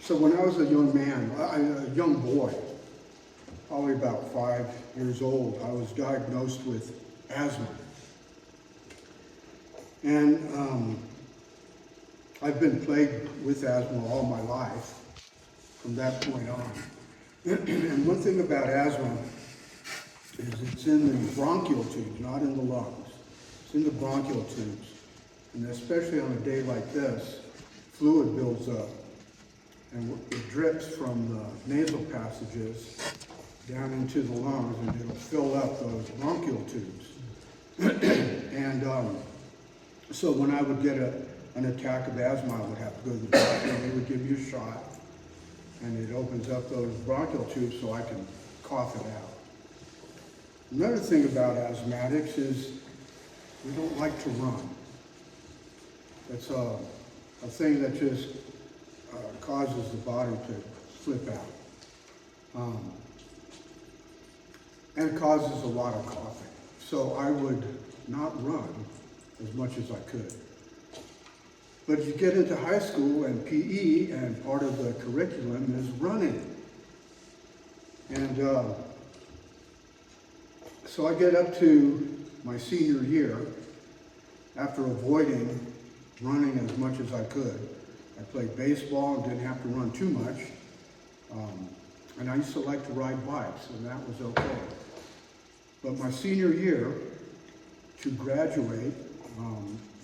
So when I was a young man, a young boy, probably about 5 years old, I was diagnosed with asthma. And I've been plagued with asthma all my life from that point on. And one thing about asthma is it's in the bronchial tubes, not in the lungs. It's in the bronchial tubes. And especially on a day like this, fluid builds up. And it drips from the nasal passages down into the lungs, and it'll fill up those bronchial tubes. And so when I would get an attack of asthma, I would have to go to the doctor, and they would give you a shot, and it opens up those bronchial tubes so I can cough it out. Another thing about asthmatics is we don't like to run. It's a thing that just causes the body to flip out. And it causes a lot of coughing. So I would not run as much as I could. But you get into high school and PE, and part of the curriculum is running. And so I get up to my senior year, after avoiding running as much as I could. I played baseball and didn't have to run too much. And I used to like to ride bikes, and that was okay. But my senior year, to graduate,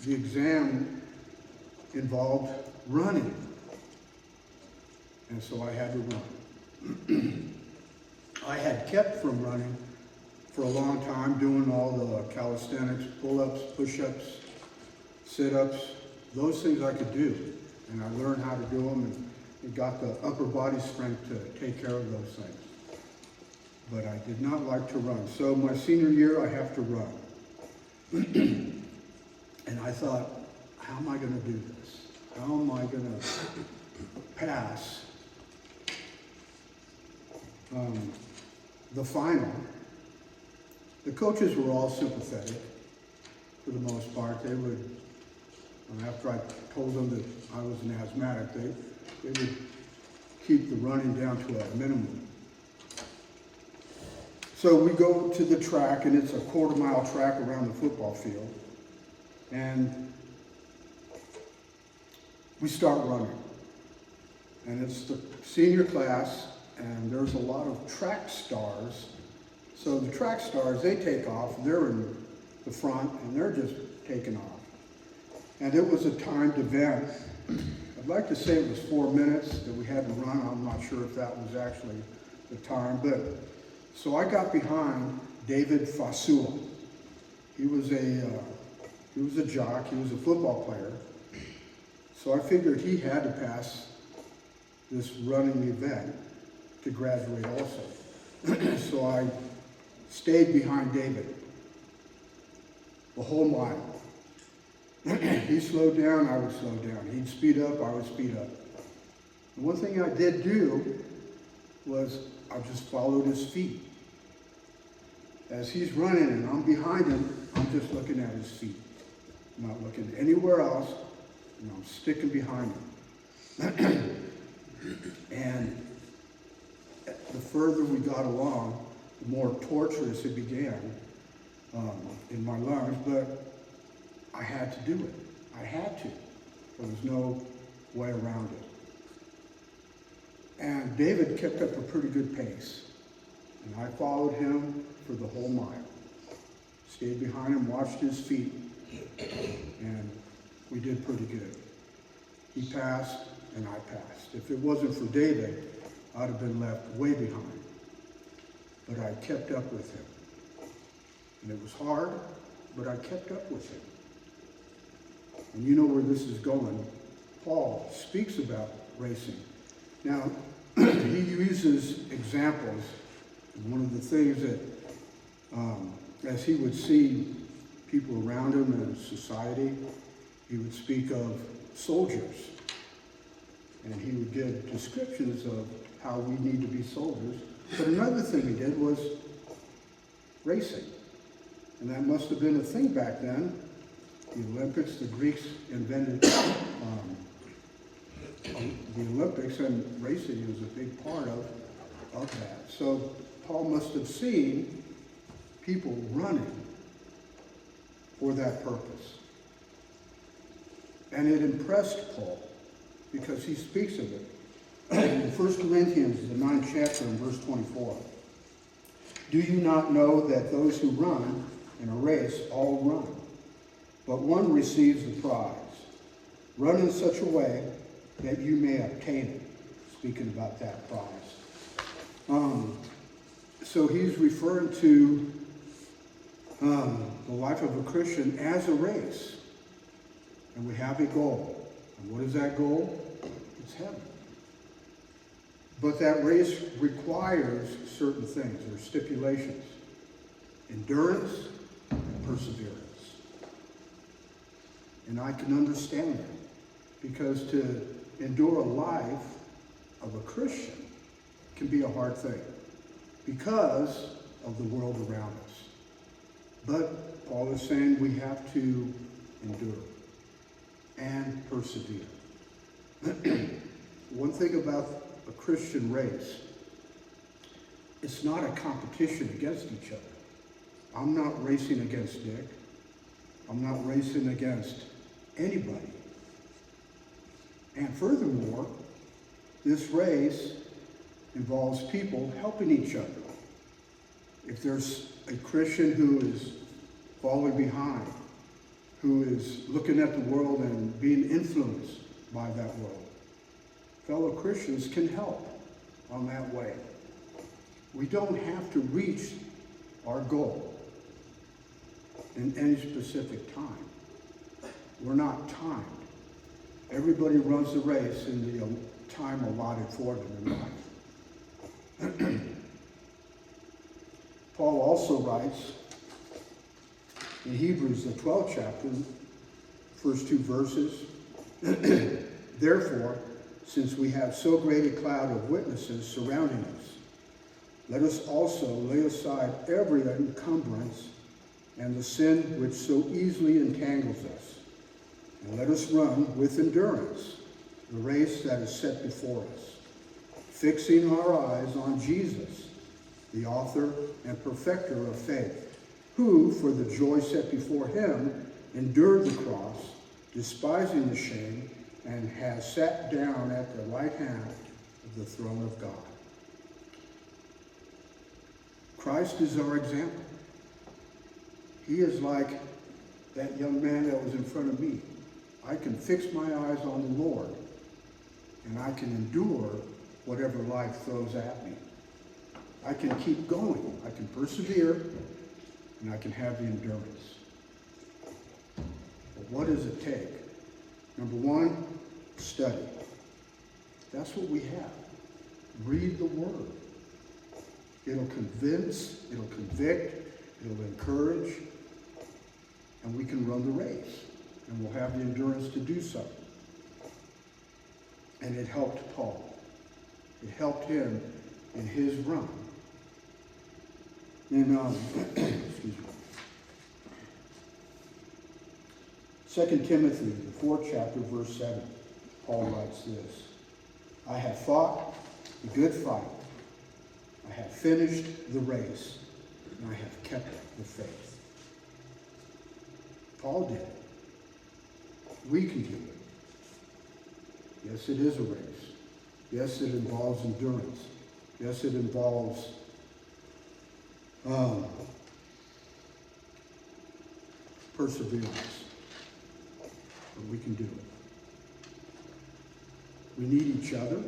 the exam involved running. And so I had to run. I had kept from running for a long time, doing all the calisthenics, pull-ups, push-ups, sit-ups, those things I could do. And I learned how to do them and got the upper body strength to take care of those things. But I did not like to run. So my senior year, I have to run. And I thought, how am I going to do this? How am I going to pass the final? The coaches were all sympathetic for the most part. They would, after I told them that I was an asthmatic, they would keep the running down to a minimum. So we go to the track, and it's a quarter-mile track around the football field. And we start running. And it's the senior class, and there's a lot of track stars. So the track stars, they take off, they're in the front, and they're just taking off. And it was a timed event. I'd like to say it was 4 minutes that we had to run. I'm not sure if that was actually the time, but so I got behind David Fasula. He was a jock, he was a football player. So I figured he had to pass this running event to graduate also. So I stayed behind David the whole mile. He slowed down, I would slow down. He'd speed up, I would speed up. And one thing I did do was I just followed his feet. As he's running and I'm behind him, I'm just looking at his feet. I'm not looking anywhere else, and I'm sticking behind him. And the further we got along, the more torturous it began in my lungs, but I had to do it. I had to. There was no way around it. And David kept up a pretty good pace. And I followed him for the whole mile. Stayed behind him, watched his feet, and we did pretty good. He passed, and I passed. If it wasn't for David, I'd have been left way behind. But I kept up with him. And it was hard, but I kept up with him. And you know where this is going. Paul speaks about racing. Now, he uses examples. And one of the things that, as he would see people around him in society, he would speak of soldiers. And he would give descriptions of how we need to be soldiers. But another thing he did was racing. And that must have been a thing back then. The Olympics, the Greeks invented the Olympics, and racing is a big part of that. So Paul must have seen people running for that purpose. And it impressed Paul because he speaks of it. In 1 Corinthians, the 9th chapter, in verse 24. Do you not know that those who run in a race all run, but one receives the prize? Run in such a way that you may obtain it. Speaking about that prize. So he's referring to the life of a Christian as a race. And we have a goal. And what is that goal? It's heaven. But that race requires certain things. There are stipulations. Endurance and perseverance. And I can understand that. Because to endure a life of a Christian can be a hard thing. Because of the world around us. But Paul is saying we have to endure and persevere. One thing about a Christian race, it's not a competition against each other. I'm not racing against Dick. I'm not racing against anybody. And furthermore, this race involves people helping each other. If there's a Christian who is falling behind, who is looking at the world and being influenced by that world, fellow Christians can help on that way. We don't have to reach our goal in any specific time. We're not timed. Everybody runs the race in the time allotted for them in life. Paul also writes in Hebrews, the 12th chapter, first 2 verses, Therefore, since we have so great a cloud of witnesses surrounding us, let us also lay aside every encumbrance and the sin which so easily entangles us, and let us run with endurance the race that is set before us, fixing our eyes on Jesus, the author and perfecter of faith, who, for the joy set before him, endured the cross, despising the shame, and has sat down at the right hand of the throne of God. Christ is our example. He is like that young man that was in front of me. I can fix my eyes on the Lord, and I can endure whatever life throws at me. I can keep going. I can persevere, and I can have the endurance. But what does it take? Number one, study. That's what we have. Read the Word. It'll convince, it'll convict, it'll encourage, and we can run the race. And we'll have the endurance to do so. And it helped Paul. It helped him in his run. In excuse me. 2 Timothy, the 4th chapter, verse 7, Paul writes this, I have fought the good fight. I have finished the race, and I have kept the faith. Paul did it. We can do it. Yes, it is a race. Yes, it involves endurance. Yes, it involves perseverance. But we can do it. We need each other.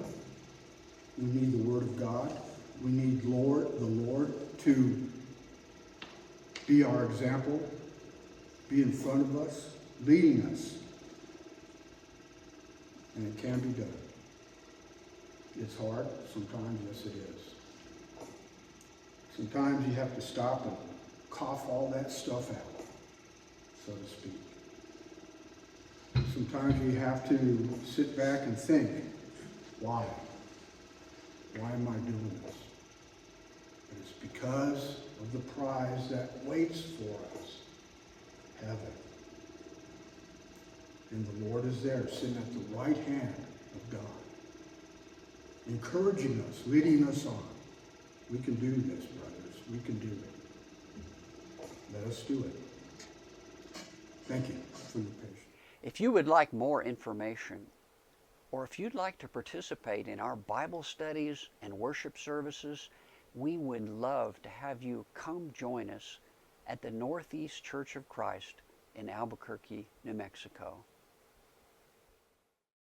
We need the Word of God. We need the Lord to be our example, be in front of us, leading us. And it can be done. It's hard. Sometimes, yes, it is. Sometimes you have to stop and cough all that stuff out, so to speak. Sometimes you have to sit back and think, why? Why am I doing this? And it's because of the prize that waits for us, heaven. And the Lord is there, sitting at the right hand of God, encouraging us, leading us on. We can do this, brothers. We can do it. Let us do it. Thank you for your patience. If you would like more information, or if you'd like to participate in our Bible studies and worship services, we would love to have you come join us at the Northeast Church of Christ in Albuquerque, New Mexico.